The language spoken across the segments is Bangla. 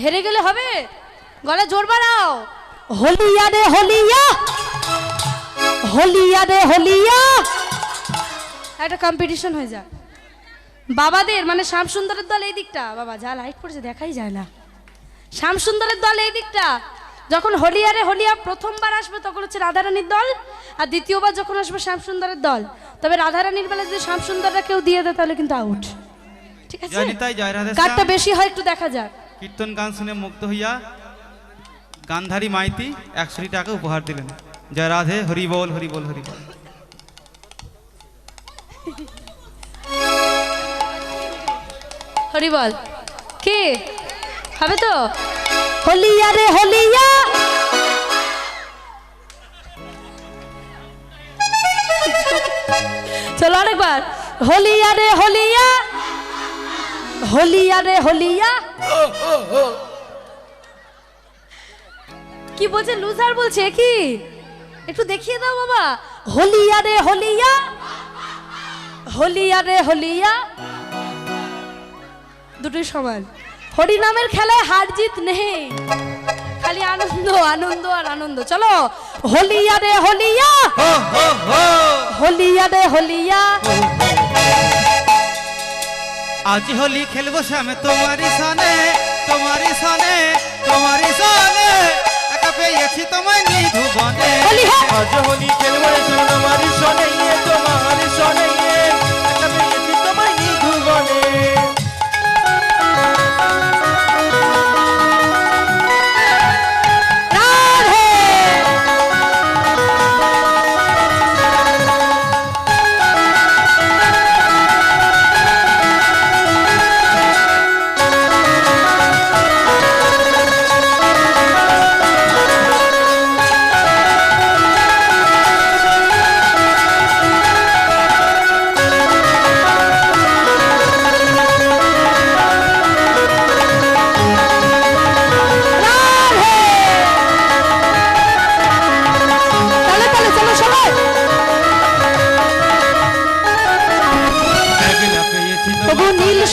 হেরে গেলে হবে? গলা জোর বাড়াও। হলিয়া রে হলিয়া, হলিয়া রে হলিয়া। একটা কম্পিটিশন হয়ে যাক বাবাদের, মানে শ্যামসুন্দরের দল এই দিকটা। বাবা যা লাইট পড়েছে দেখাই যায় না। শ্যামসুন্দরের দল এই দিকটা। যখন হলিয়া রে হলিয়া প্রথমবার আসবে তখন হচ্ছে রাধারানীর দল, আর দ্বিতীয়বার যখন আসবে শ্যামসুন্দরের দল। তবে রাধারানীর বেলা যদি শ্যামসুন্দররা কেউ দিয়ে দেয় তাহলে কিন্তু আউট। ঠিক আছে, কারটা বেশি হয় একটু দেখা যাক। কীর্তন গান শুনে মুগ্ধ হইয়া গান্ধারী মাইতি 100 টাকা উপহার দিলেন। জয় রাধে, হরি বল হরি বল হরি বল। হরি বল। কি হবে তো? হলিয়া রে হলিয়া, চলো আরেকবার। হলিয়া রে হলিয়া, হলিয়া রে হলিয়া। কি বলছে? লুজার বলছে কি? একটু দেখিয়ে দাও বাবা। হলিয়া রে হলিয়া, হলিয়া রে হলিয়া। দুটোই সমান। হরি নামের খেলায় হার জিত নেই, খালি আনন্দ আনন্দ আর আনন্দ। চলো হলিয়া রে হলিয়া, হলিয়া রে হলিয়া। আজ হোলি খেলবো শ্যামে তোমারি সানে, তোমারি সানে, তোমারি সানে। একা পেয়েছি তোমায় নিধু বনে। আজ হোলি খেলবো তোমারি সনে, তোমারি সনে। একা পেয়েছি তোমায় নিধু বনে।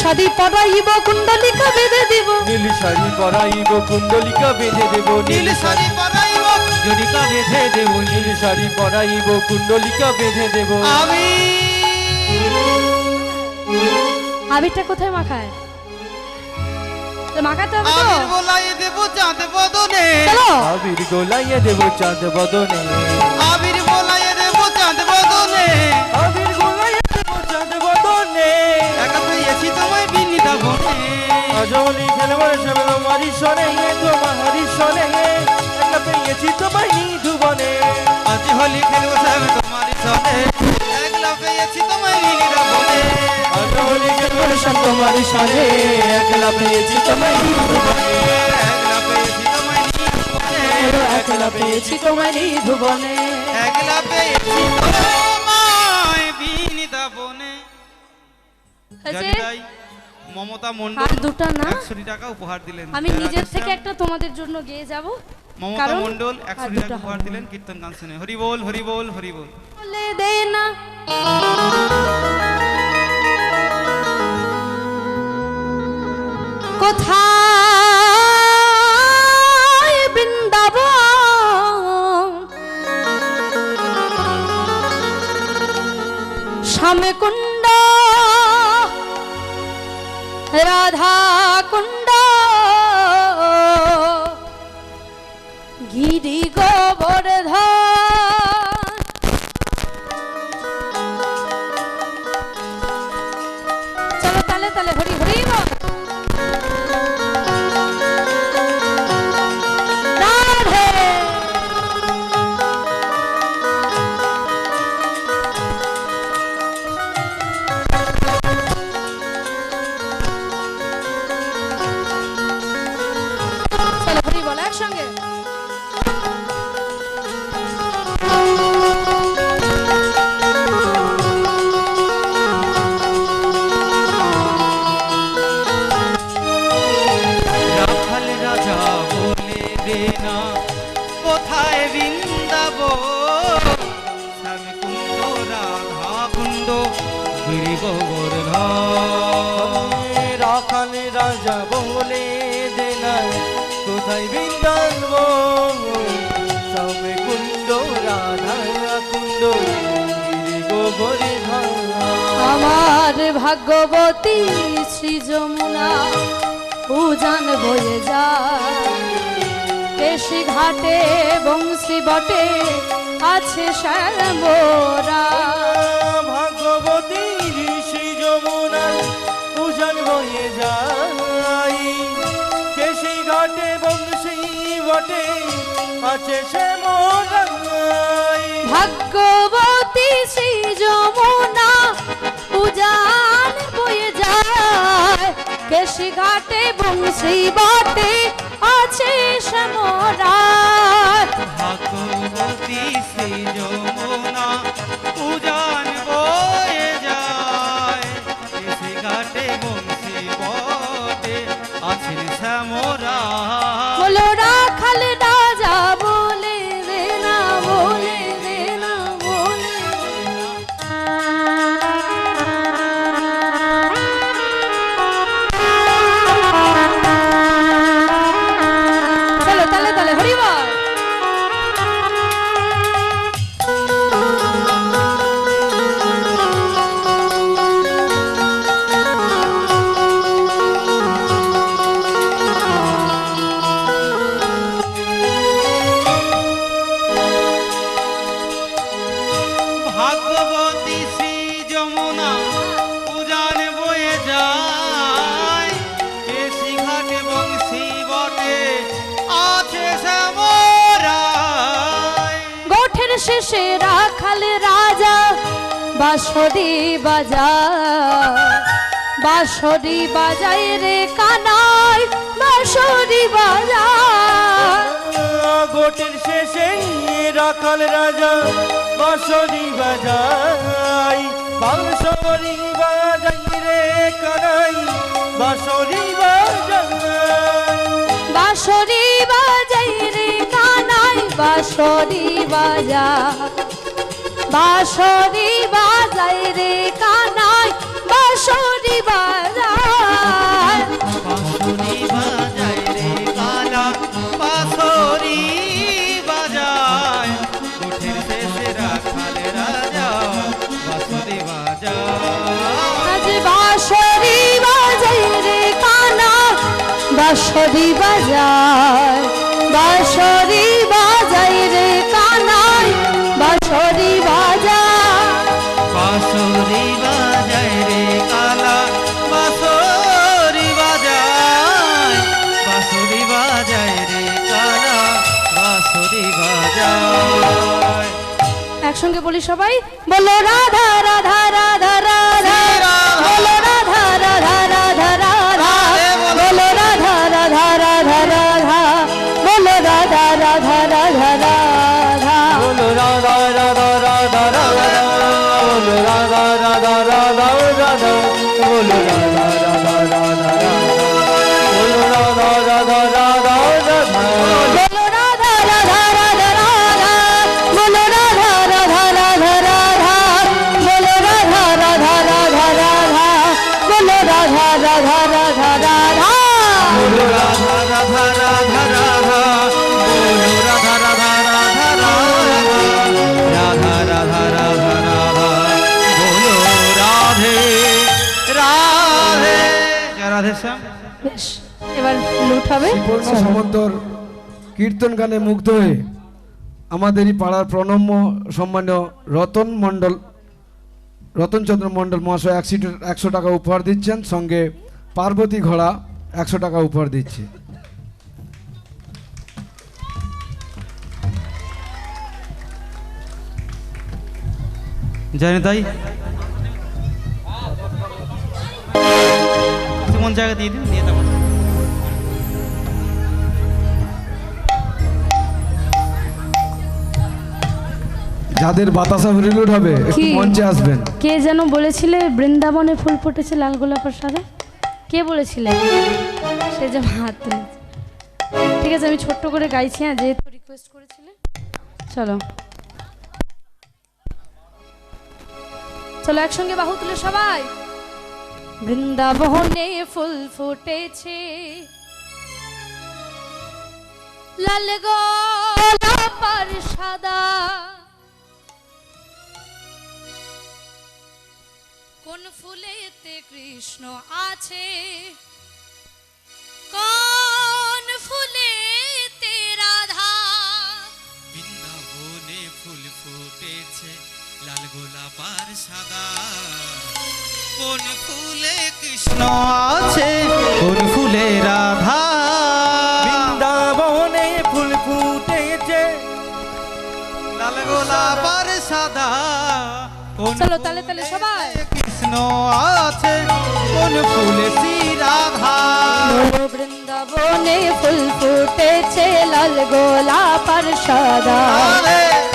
শাড়ি পরাইব কুণ্ডলিকা বেঁধে দেব, নীল শাড়ি পরাইব কুণ্ডলিকা বেঁধে দেব, নীল শাড়ি পরাইব জড়িকা বেঁধে দেব, নীল শাড়ি পরাইব কুণ্ডলিকা বেঁধে দেব। আমি আবিরটা কোথায় মাখায়? মাখাতে হবে তো। আবির গোলায় দেব চাঁদ বদনে, চলো আবির গোলাইয়ে দেব চাঁদ বদনে, আবির গোলায় দেব চাঁদ বদনে, আবির গোলাইয়ে দেব চাঁদ বদনে। একা পেয়েছি তোমায় বিনীতা বনে। আজ হোলি খেলবো শ্যামে তোমারি সনে, তোমারি সনে। একা পেয়েছি তোমায় নিধু বনে। আজ হোলি খেলবো শ্যামে তোমারি সনে, একলা পেয়েছি তোমায় বিনীতা বনে। আজ হোলি খেলবো শ্যামে তোমারি সনে, একলা পেয়েছি তোমায় নিধু বনে। একলা পেয়েছি তোমায় নিধু বনে, একলা পেয়েছি তোমায় নিধু বনে। একলা পেয়েছি তোমায় বিনীতা বনে। জানি তাই মমতা মণ্ডল আর দুটো না 100 টাকা উপহার দিলেন। আমি নিজের থেকে একটা তোমাদের জন্য গেয়ে যাব। মমতা মণ্ডল 100 টাকা উপহার দিলেন কীর্তন গান শুনে। হরি বল হরি বল হরি বল। বলে দে না কোথায় বৃন্দাবন, শ্যামে কুণ্ড রাধা কুণ্ড, গিরি গোবর্ধন। চলো তালে তালে হরি হরি বল। রাধে চলো হরি বল একসঙ্গে। রাখাল রাজা বলে দে না কোথায় বৃন্দাবন, শ্যামে কুণ্ড রাধা কুণ্ড গিরি গোবর্ধন। রাখাল রাজা বলে দেনা কোথায় বৃন্দাবন সবে কুণ্ড রাধা কুণ্ড গিরি গোবরে আমার ভাগ্যবতী শ্রী যমুনা উজান বয়ে যায় কেশি ঘাটে বংশী বটে আছে শ্যামরা ভাগবতী ঋষি যমুনার উজান বয়ে যাই কেশি ঘাটে বংশী বটে আছে সে মোরাই ভাগ্যবতী শ্রী যমুনা উজান বয়ে যায় কেশি ঘাটে বংশী বটে আছে শ্যামরা ভাগবতী শ্রী যমুনা উজান বয়ে যায় কেশি ঘাটে বংশী বটে আছেন শ্যামরা বলো রাখাল রাজা বলে রে না বলে রে না বলে চলো তালে তালে হরিবল ভাগবতী শ্রী যমুনা উজান বয়ে যায় কেশি ঘাটে বংশী বটে আছে শ্যামরায় গোঠের শেষে রাখাল রাজা বাঁশরি বাজায় রে কানাই বাঁশরি বাজায় গোটের শেষে রাখাল রাজা বাঁশরি বাজাই বাঁশরি বাজাই রে কানাই বাঁশরি বাজাই বাঁশরি বাজাই রে কানাই বাঁশরি বাজায় রে কানাই বাঁশরি বাজায় বাঁশরি বাজায় রে কালা বাঁশরি বাজায় গোঠের শেষে রাখাল রাজা বাঁশরি বাজায় আজ বাঁশরি বাজাই রে কানা বাঁশরি বাজায় রে কানাই বাঁশরি বাজায় বাঁশরি বাজায় রে কালা বাঁশরি বাজায় রে কালা বাঁশরি বাজায় একসঙ্গে বলি সবাই বলো রাধা রাধা রাধা রাধা বলো রাধা রাধা রাধা রাধা বলো রাধা রাধা রাধা রাধা বলো রাধা রাধা রাধা রাধা বলো রাধা রাধা রাধা রাধা বলো রাধা রাধা রাধা রাধা বলো রাধা রাধা রাধা রাধা বলো রাধা রাধা রাধা রাধা বলো রাধা রাধা রাধা রাধা বলো রাধা রাধা রাধা রাধা বলো রাধা রাধা রাধা রাধা বলো রাধা রাধা রাধা রাধা বলো রাধা রাধা রাধা রাধা বলো রাধা রাধা রাধা রাধা রাধা রাধা রাধা বলো রাধে রাধে জয় রাধে শ্যাম। বেশ এবার লুট হবে পূর্ণ সামন্তর কীর্তন গানে মুগ্ধ হয়ে আমাদেরই পাড়ার প্রণম্য সম্মানীয় রতনচন্দ্র মণ্ডল মহাশয় 100 টাকা উপহার দিচ্ছেন, সঙ্গে পার্বতী ঘোড়া 100 টাকা উপহার দিচ্ছে। জানি তাই মন জায়গা দিয়ে দিন দিয়ে দেবো। যাদের বাতাসা রিলুট হবে একটু কি? মঞ্চে আসবেন। কে যেন বলেছিলে বৃন্দাবনে ফুল ফুটেছে লাল গোলাপের সাথে? কে বলেছিলে? সে যে হাত তুলেছে। ঠিক আছে, আমি ছোট্ট করে গাইছি, হ্যাঁ, যেহেতু রিকোয়েস্ট করেছিলে। চলো চলো একসঙ্গে বাহু তুলে সবাই বৃন্দাবনে ফুল ফুটেছে, লাল গোলাপ আর সাদা, কোন ফুলেতে কৃষ্ণ আছে, কোন ফুলেতে রাধা। বৃন্দাবনে ফুল ফুটেছে, লাল গোলাপ আর সাদা, কোন ফুলে কৃষ্ণ আছে, কোন ফুলে রাধা। বৃন্দাবনে ফুল ফুটেছে, লাল গোলাপ আর সাদা, কোন চলো তালে তালে সবাই। কৃষ্ণ আছে, কোন ফুলে শ্রী রাধা। বলো বৃন্দাবনে ফুল ফুটেছে, লাল গোলাপ আর সাদা,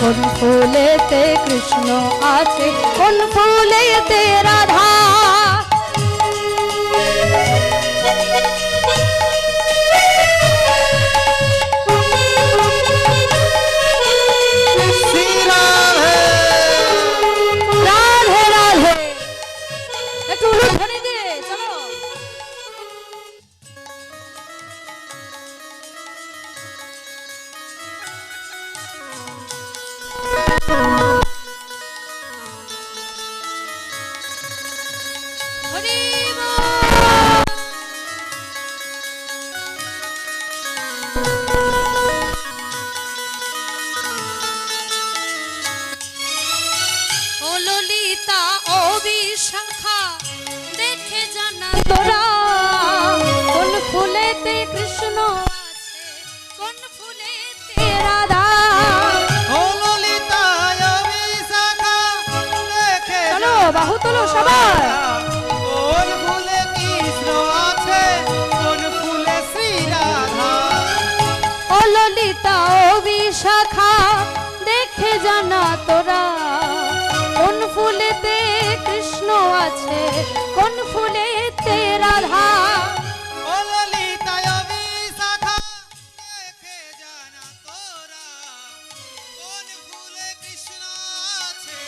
কোন ফুলেতে কৃষ্ণ আছে, কোন ফুলেতে রাধা। শ্রী রাধে। রাধে রাধে, একটু উলুধ্বনি দিয়ে চলো। হরি বল। ও ললিতা ও বিশাখা, দেখে জানা তোরা, কোন ফুলেতে কৃষ্ণ আছে, কোন ফুলেতে রাধা। ও ললিতা বিশাখা, দেখে চলো বাহু তোলো সবাই। কোন ফুলে কৃষ্ণ আছে, কোন ফুলে শ্রী রাধা। ও ললিতা ও বিশাখা, দেখে জানা তোরা, কোন ফুলেতে কৃষ্ণ আছে, কোন ফুলেতে রাধা। ও ললিতা বিশাখা, দেখে জানা তোরা, কোন ফুলে কৃষ্ণ আছে,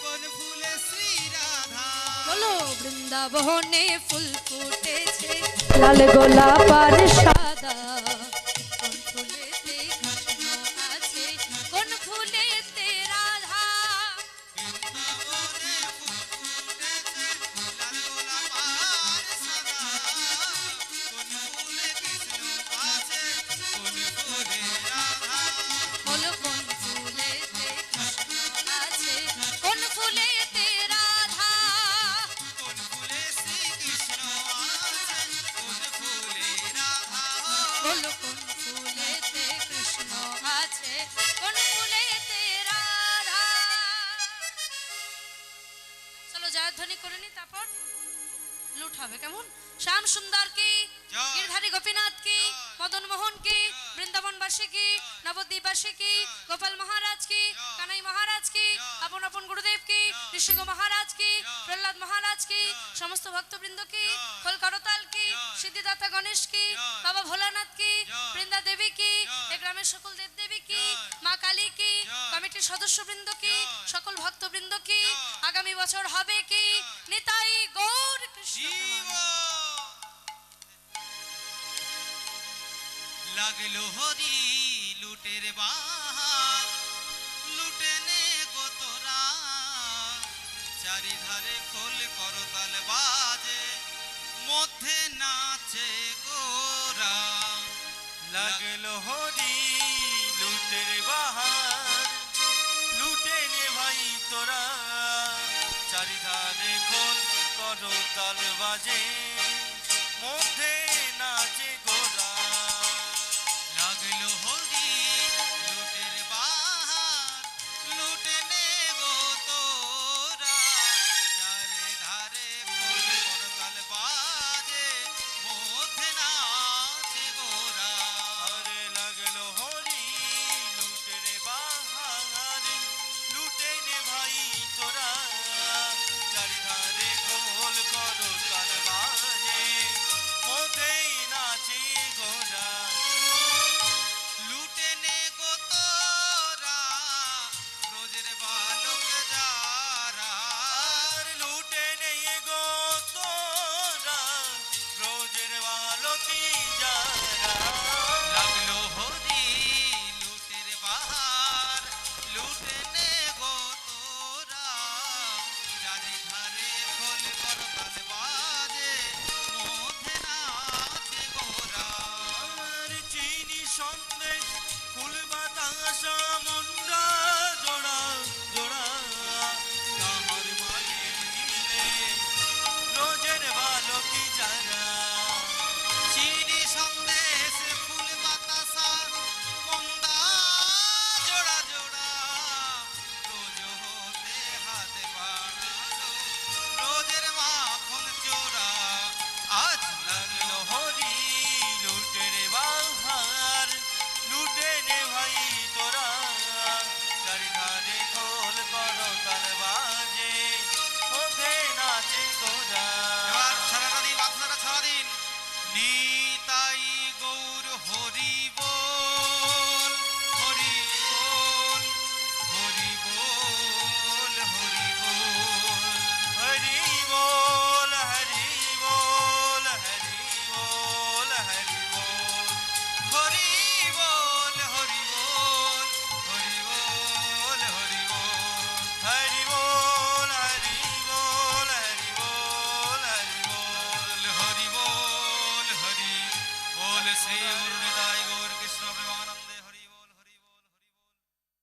কোন ফুলে শ্রী রাধা। বলো বৃন্দাবনে ফুল ফুটেছে, লাল গোলাপ আর সাদা, কোন ফুলেতে কৃষ্ণ আছে, কোন ফুলেতে রাধা। বৃন্দাবনে ফুল ফুটেছে, লাল গোলাপ আর সাদা, কোন ফুলে কৃষ্ণ আছে, কোন ফুলে রাধা। বলো কোন ফুলেতে কৃষ্ণ আছে, কোন ফুলেতে রাধা। কোন ফুলে শ্রী কৃষ্ণ আছে, কোন ফুলে রাধা। বলো কোন ফুলেতে কৃষ্ণ আছে, কোন ফুলেতে রাধা। চলো জয়ধ্বনি করে নি, তারপর লুট হবে কেমন। শ্যাম সুন্দর কি, জয়। গিরধারী গোপীনাথ কি, জয়। মদন মোহন কি, বৃন্দাবনবাসী কি, নবদ্বীপবাসী কি, গোপাল মহারাজ কি, কানাই মহারাজ কি, আপন আপন গুরুদেব কি, ঋষিগ মহারাজ কি, প্রহ্লাদ মহারাজ কি, সমস্ত ভক্তবৃন্দ কি, খোল করতাল কি, সিদ্ধিদাতা গণেশ কি, বাবা ভোলানাথ কি, বৃন্দা দেবী কি, এ গ্রামের সকল দেবদেবী কি, মা কালী কি, কমিটির সদস্যবৃন্দ কি, সকল ভক্তবৃন্দ কি, আগামী বছর হবে কি, নিতাই গৌর কৃষ্ণ জীব লাগলো হরি লুটের বাহার, লুটে নে গো তোরা, চারিধারে খোল করতাল বাজে, মধ্যে নাচে গোরা। লাগলো হরি লুটের বাহার, লুটে নে ভাই তোরা, চারিধারে খোল করতাল বাজে,